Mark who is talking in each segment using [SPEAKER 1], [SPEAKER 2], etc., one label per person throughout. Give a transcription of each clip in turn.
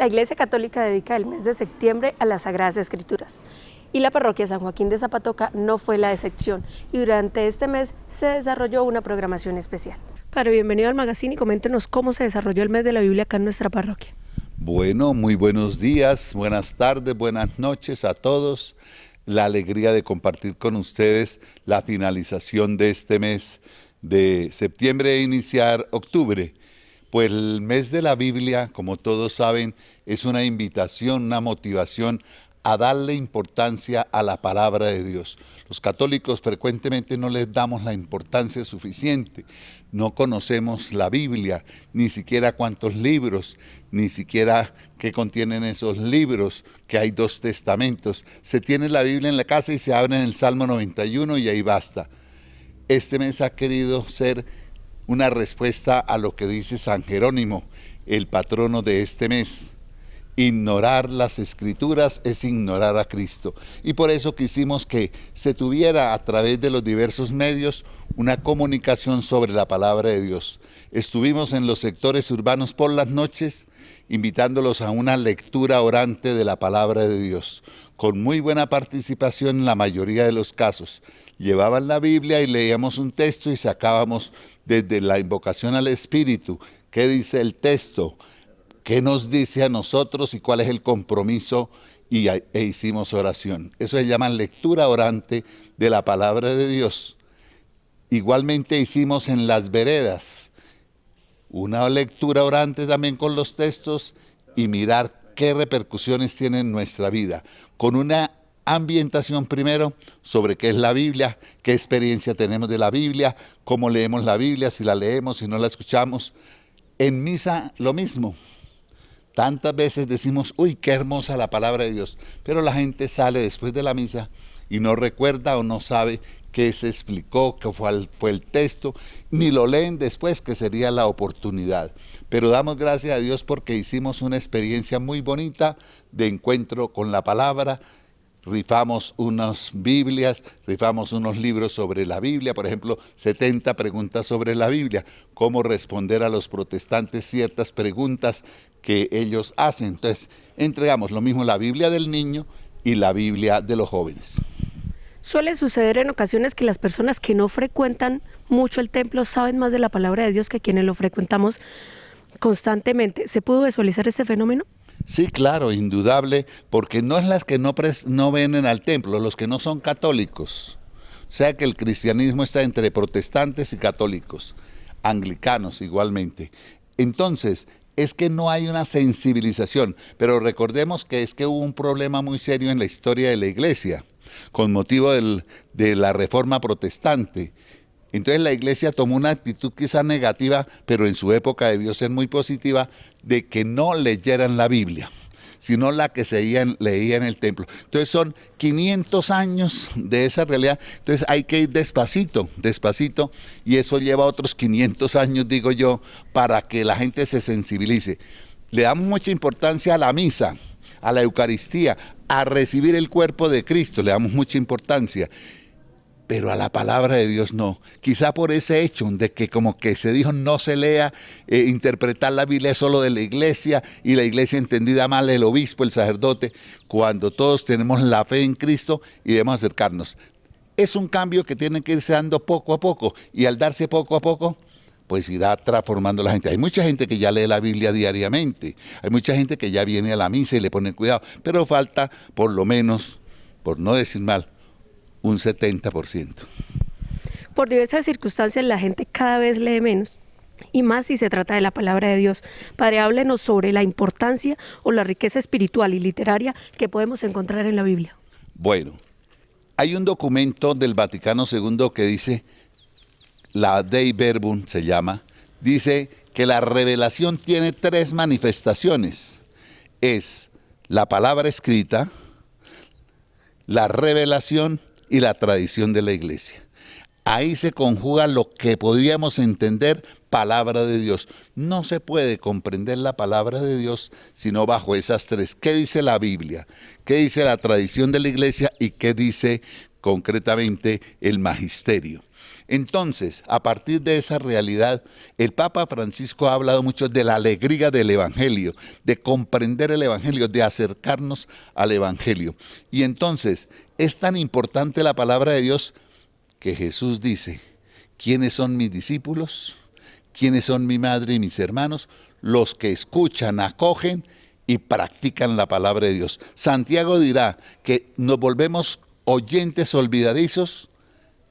[SPEAKER 1] La Iglesia Católica dedica el mes de septiembre a las Sagradas Escrituras y la parroquia San Joaquín de Zapatoca no fue la excepción y durante este mes se desarrolló una programación especial. Padre, bienvenido al magazine y coméntenos cómo se desarrolló el mes de la Biblia acá en nuestra parroquia.
[SPEAKER 2] Bueno, muy buenos días, buenas tardes, buenas noches a todos. La alegría de compartir con ustedes la finalización de este mes de septiembre e iniciar octubre. Pues el mes de la Biblia, como todos saben, es una invitación, una motivación a darle importancia a la palabra de Dios. Los católicos frecuentemente no les damos la importancia suficiente. No conocemos la Biblia, ni siquiera cuántos libros, ni siquiera qué contienen esos libros, que hay 2 testamentos. Se tiene la Biblia en la casa y se abre en el Salmo 91 y ahí basta. Este mes ha querido ser una respuesta a lo que dice San Jerónimo, el patrono de este mes. Ignorar las Escrituras es ignorar a Cristo. Y por eso quisimos que se tuviera a través de los diversos medios una comunicación sobre la palabra de Dios. Estuvimos en los sectores urbanos por las noches, invitándolos a una lectura orante de la palabra de Dios, con muy buena participación en la mayoría de los casos. Llevaban la Biblia y leíamos un texto y sacábamos desde la invocación al Espíritu, qué dice el texto, qué nos dice a nosotros y cuál es el compromiso, e hicimos oración. Eso se llama lectura orante de la palabra de Dios. Igualmente hicimos en las veredas una lectura orante también con los textos y mirar qué repercusiones tiene en nuestra vida, con una ambientación primero sobre qué es la Biblia, qué experiencia tenemos de la Biblia, cómo leemos la Biblia, si la leemos, si no la escuchamos. En misa lo mismo. Tantas veces decimos, uy, qué hermosa la palabra de Dios, pero la gente sale después de la misa y no recuerda o no sabe qué se explicó, qué fue el texto, ni lo leen después, que sería la oportunidad. Pero damos gracias a Dios porque hicimos una experiencia muy bonita de encuentro con la palabra. Rifamos unas Biblias, rifamos unos libros sobre la Biblia, por ejemplo, 70 preguntas sobre la Biblia, cómo responder a los protestantes ciertas preguntas que ellos hacen. Entonces, entregamos lo mismo la Biblia del niño y la Biblia de los jóvenes.
[SPEAKER 1] Suele suceder en ocasiones que las personas que no frecuentan mucho el templo saben más de la palabra de Dios que quienes lo frecuentamos constantemente. ¿Se pudo visualizar ese fenómeno?
[SPEAKER 2] Sí, claro, indudable, porque no es las que no vienen al templo, los que no son católicos. O sea que el cristianismo está entre protestantes y católicos, anglicanos igualmente. Entonces, es que no hay una sensibilización, pero recordemos que es que hubo un problema muy serio en la historia de la Iglesia, con motivo de la Reforma Protestante. Entonces la Iglesia tomó una actitud quizá negativa, pero en su época debió ser muy positiva, de que no leyeran la Biblia, sino la que leía en el templo. Entonces son 500 años de esa realidad. Entonces hay que ir despacito, despacito, y eso lleva otros 500 años, digo yo, para que la gente se sensibilice. Le damos mucha importancia a la misa, a la Eucaristía, a recibir el cuerpo de Cristo, le damos mucha importancia. Pero a la palabra de Dios no. Quizá por ese hecho de que como que se dijo no se lea, interpretar la Biblia es solo de la iglesia y la iglesia entendida mal, el obispo, el sacerdote, cuando todos tenemos la fe en Cristo y debemos acercarnos. Es un cambio que tiene que irse dando poco a poco y al darse poco a poco, pues irá transformando la gente. Hay mucha gente que ya lee la Biblia diariamente, hay mucha gente que ya viene a la misa y le pone cuidado, pero falta por lo menos, por no decir mal, un 70%.
[SPEAKER 1] Por diversas circunstancias la gente cada vez lee menos, y más si se trata de la palabra de Dios. Padre, háblenos sobre la importancia o la riqueza espiritual y literaria que podemos encontrar en la Biblia.
[SPEAKER 2] Bueno, hay un documento del Vaticano II que dice, la Dei Verbum se llama, dice que la revelación tiene 3 manifestaciones. Es la palabra escrita, la revelación y la tradición de la iglesia. Ahí se conjuga lo que podríamos entender palabra de Dios. No se puede comprender la palabra de Dios sino bajo esas 3. ¿Qué dice la Biblia? ¿Qué dice la tradición de la iglesia? ¿Y qué dice concretamente el magisterio? Entonces, a partir de esa realidad, el Papa Francisco ha hablado mucho de la alegría del Evangelio, de comprender el Evangelio, de acercarnos al Evangelio. Y entonces, es tan importante la palabra de Dios que Jesús dice, ¿quiénes son mis discípulos? ¿Quiénes son mi madre y mis hermanos? Los que escuchan, acogen y practican la palabra de Dios. Santiago dirá que nos volvemos oyentes olvidadizos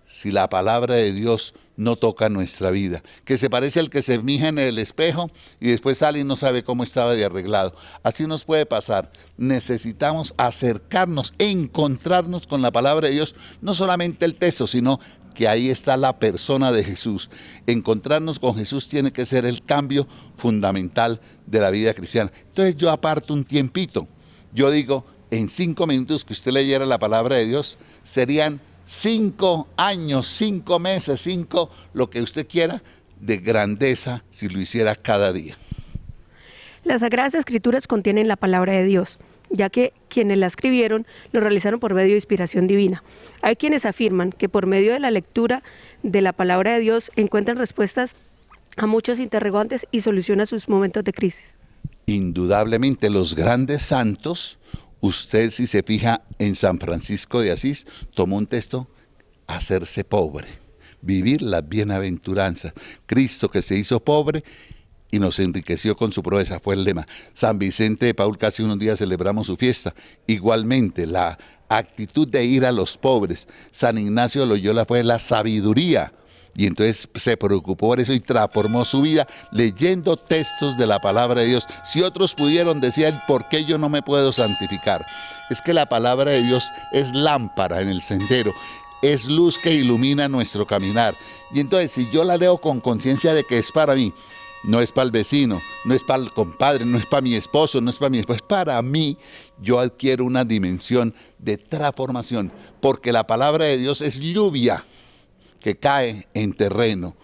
[SPEAKER 2] si la palabra de Dios no toca nuestra vida, que se parece al que se mija en el espejo y después sale y no sabe cómo estaba de arreglado. Así nos puede pasar. Necesitamos acercarnos, encontrarnos con la palabra de Dios, no solamente el texto, sino que ahí está la persona de Jesús. Encontrarnos con Jesús tiene que ser el cambio fundamental de la vida cristiana. Entonces yo aparto un tiempito. Yo digo, en 5 minutos que usted leyera la palabra de Dios, serían 5 años, 5 meses, 5, lo que usted quiera, de grandeza si lo hiciera cada día.
[SPEAKER 1] Las Sagradas Escrituras contienen la palabra de Dios, ya que quienes la escribieron lo realizaron por medio de inspiración divina. Hay quienes afirman que por medio de la lectura de la palabra de Dios encuentran respuestas a muchos interrogantes y solución a sus momentos de crisis.
[SPEAKER 2] Indudablemente los grandes santos, usted si se fija en San Francisco de Asís, tomó un texto, hacerse pobre, vivir las bienaventuranzas. Cristo que se hizo pobre y nos enriqueció con su proeza, fue el lema. San Vicente de Paúl, casi unos días celebramos su fiesta. Igualmente, la actitud de ir a los pobres. San Ignacio de Loyola fue la sabiduría. Y entonces se preocupó por eso y transformó su vida leyendo textos de la palabra de Dios. Si otros pudieron, decía él, ¿por qué yo no me puedo santificar? Es que la palabra de Dios es lámpara en el sendero, es luz que ilumina nuestro caminar. Y entonces si yo la leo con conciencia de que es para mí, no es para el vecino, no es para el compadre, no es para mi esposo, no es para mi esposa, es para mí, yo adquiero una dimensión de transformación, porque la palabra de Dios es lluvia que cae en terreno,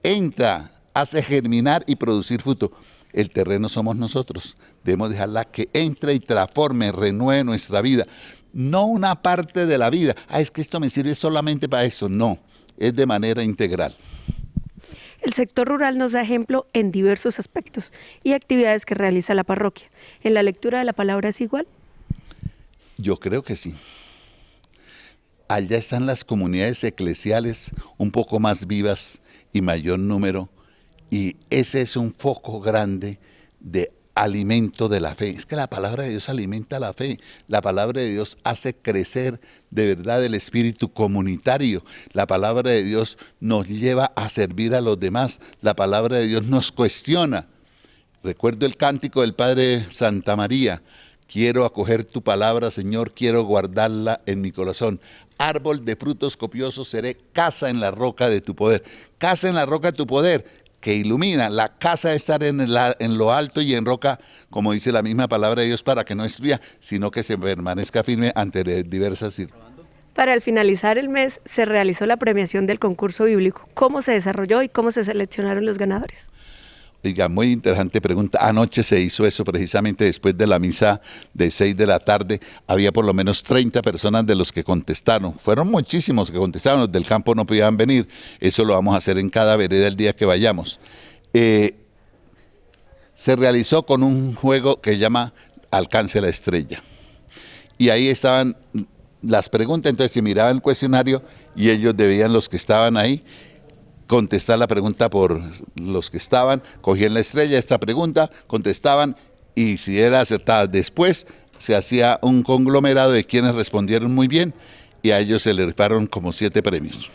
[SPEAKER 2] entra, hace germinar y producir fruto. El terreno somos nosotros, debemos dejarla que entre y transforme, renueve nuestra vida, no una parte de la vida, es que esto me sirve solamente para eso, no, es de manera integral.
[SPEAKER 1] El sector rural nos da ejemplo en diversos aspectos y actividades que realiza la parroquia. ¿En la lectura de la palabra es igual?
[SPEAKER 2] Yo creo que sí. Allá están las comunidades eclesiales un poco más vivas y mayor número, y ese es un foco grande de alimento de la fe. Es que la palabra de Dios alimenta la fe, la palabra de Dios hace crecer de verdad el espíritu comunitario, la palabra de Dios nos lleva a servir a los demás, la palabra de Dios nos cuestiona. Recuerdo el cántico del Padre Santa María, quiero acoger tu palabra, Señor, quiero guardarla en mi corazón. Árbol de frutos copiosos seré, casa en la roca de tu poder. Casa en la roca de tu poder, que ilumina. La casa de estar en lo alto y en roca, como dice la misma palabra de Dios, para que no destruya, sino que se permanezca firme ante diversas circunstancias.
[SPEAKER 1] Para el finalizar el mes, se realizó la premiación del concurso bíblico. ¿Cómo se desarrolló y cómo se seleccionaron los ganadores?
[SPEAKER 2] Oiga, muy interesante pregunta. Anoche se hizo eso precisamente después de la misa de 6 de la tarde. Había por lo menos 30 personas de los que contestaron. Fueron muchísimos que contestaron, los del campo no podían venir. Eso lo vamos a hacer en cada vereda el día que vayamos. Se realizó con un juego que se llama Alcance la Estrella. Y ahí estaban las preguntas, entonces se miraba el cuestionario y ellos debían, los que estaban ahí, contestar la pregunta por los que estaban, cogían la estrella, esta pregunta, contestaban y si era acertada después se hacía un conglomerado de quienes respondieron muy bien y a ellos se les rifaron como 7 premios.